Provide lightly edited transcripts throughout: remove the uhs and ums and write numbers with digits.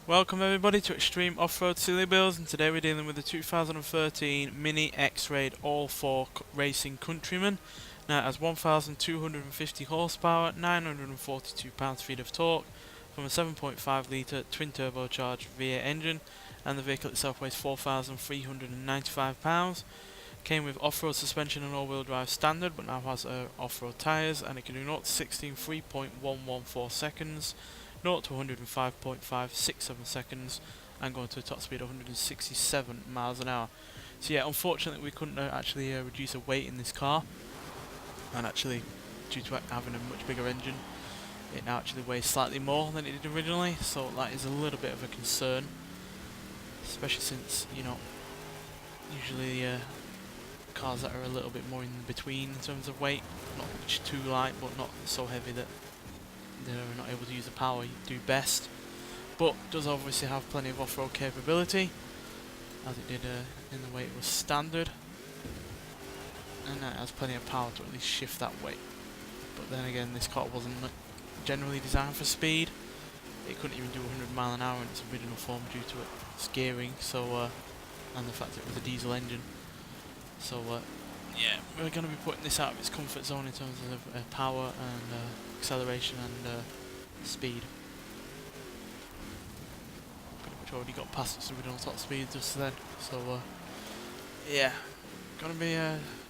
Welcome everybody to Extreme Off-Road Silly Bills, and today we're dealing with the 2013 Mini X-Raid All4 Racing Countryman. Now it has 1,250 horsepower, 942 pounds-feet of torque from a 7.5 litre twin turbocharged V8 engine, and the vehicle itself weighs 4,395 pounds. Came with off-road suspension and all-wheel drive standard, but now has off-road tyres, and it can do 0 to 60 in 3.114 seconds. 0 to 105.567 seconds, and going to a top speed of 167 miles an hour. So yeah, unfortunately we couldn't actually reduce the weight in this car, and actually due to having a much bigger engine, it now actually weighs slightly more than it did originally, so that is a little bit of a concern, especially since, you know, usually cars that are a little bit more in between in terms of weight, not too light but not so heavy that they're not able to use the power you do best, but does obviously have plenty of off-road capability, as it did in the way it was standard, and it has plenty of power to at least shift that weight. But then again, this car wasn't generally designed for speed. It couldn't even do 100 mile an hour in its original form due to its gearing, so and the fact that it was a diesel engine. So yeah, we're going to be putting this out of its comfort zone in terms of power and acceleration and speed. Pretty much already got past its original top speed just then, so yeah, going to be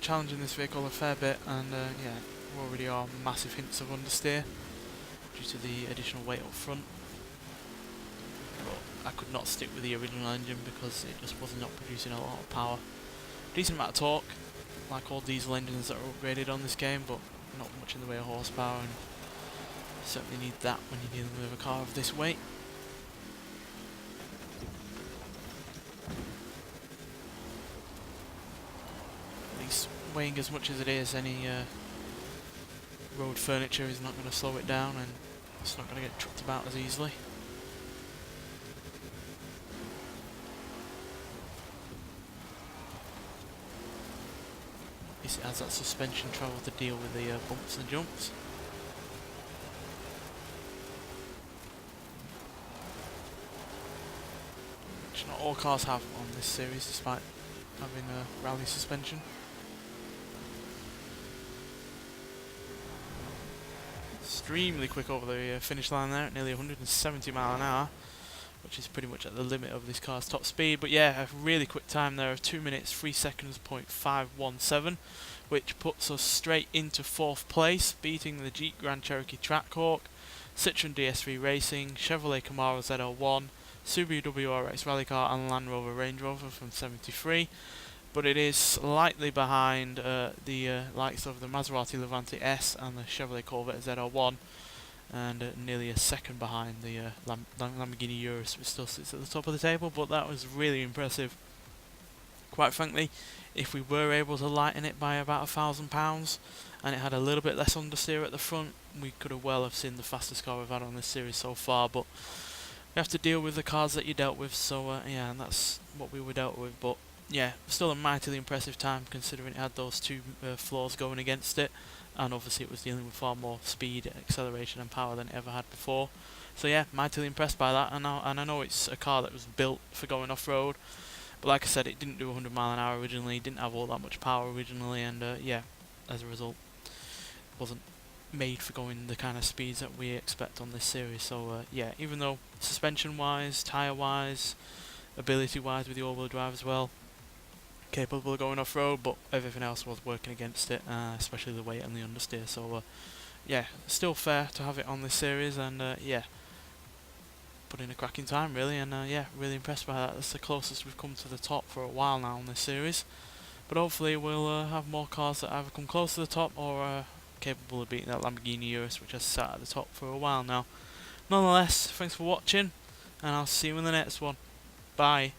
challenging this vehicle a fair bit, and yeah, there already are massive hints of understeer due to the additional weight up front. But I could not stick with the original engine because it just was not producing a lot of power. Decent amount of torque, like all diesel engines that are upgraded on this game, but not much in the way of horsepower, and certainly need that when you're dealing with a car of this weight. At least weighing as much as it is, any road furniture is not going to slow it down, and it's not going to get trucked about as easily. It has that suspension travel to deal with the bumps and jumps. Which not all cars have on this series, despite having a rally suspension. Extremely quick over the finish line there at nearly 170 mile an hour, which is pretty much at the limit of this car's top speed. But yeah, a really quick time there of 2 minutes 3 seconds .517, which puts us straight into 4th place, beating the Jeep Grand Cherokee Trackhawk, Citroën DS Racing, Chevrolet Camaro ZL1, Subaru WRX Rally Car and Land Rover Range Rover from 73. But it is slightly behind the likes of the Maserati Levante S and the Chevrolet Corvette ZR1, and nearly a second behind the Lamborghini Urus, which still sits at the top of the table. But that was really impressive. Quite frankly, if we were able to lighten it by about £1,000 and it had a little bit less understeer at the front, we could have well have seen the fastest car we've had on this series so far. But you have to deal with the cars that you dealt with, so yeah, and that's what we were dealt with. But yeah, still a mightily impressive time considering it had those two flaws going against it, and obviously it was dealing with far more speed, acceleration and power than it ever had before. So yeah, mightily impressed by that, and I know it's a car that was built for going off-road, but like I said, it didn't do 100 mile an hour originally, didn't have all that much power originally, and yeah, as a result, wasn't made for going the kind of speeds that we expect on this series. So yeah, even though suspension-wise, tyre-wise, ability-wise with the all-wheel drive as well, capable of going off-road, but everything else was working against it, especially the weight and the understeer. So yeah, still fair to have it on this series, and yeah, put in a cracking time really, and yeah, really impressed by that. That's the closest we've come to the top for a while now on this series, but hopefully we'll have more cars that either come close to the top or capable of beating that Lamborghini Urus, which has sat at the top for a while now. Nonetheless, thanks for watching, and I'll see you in the next one. Bye.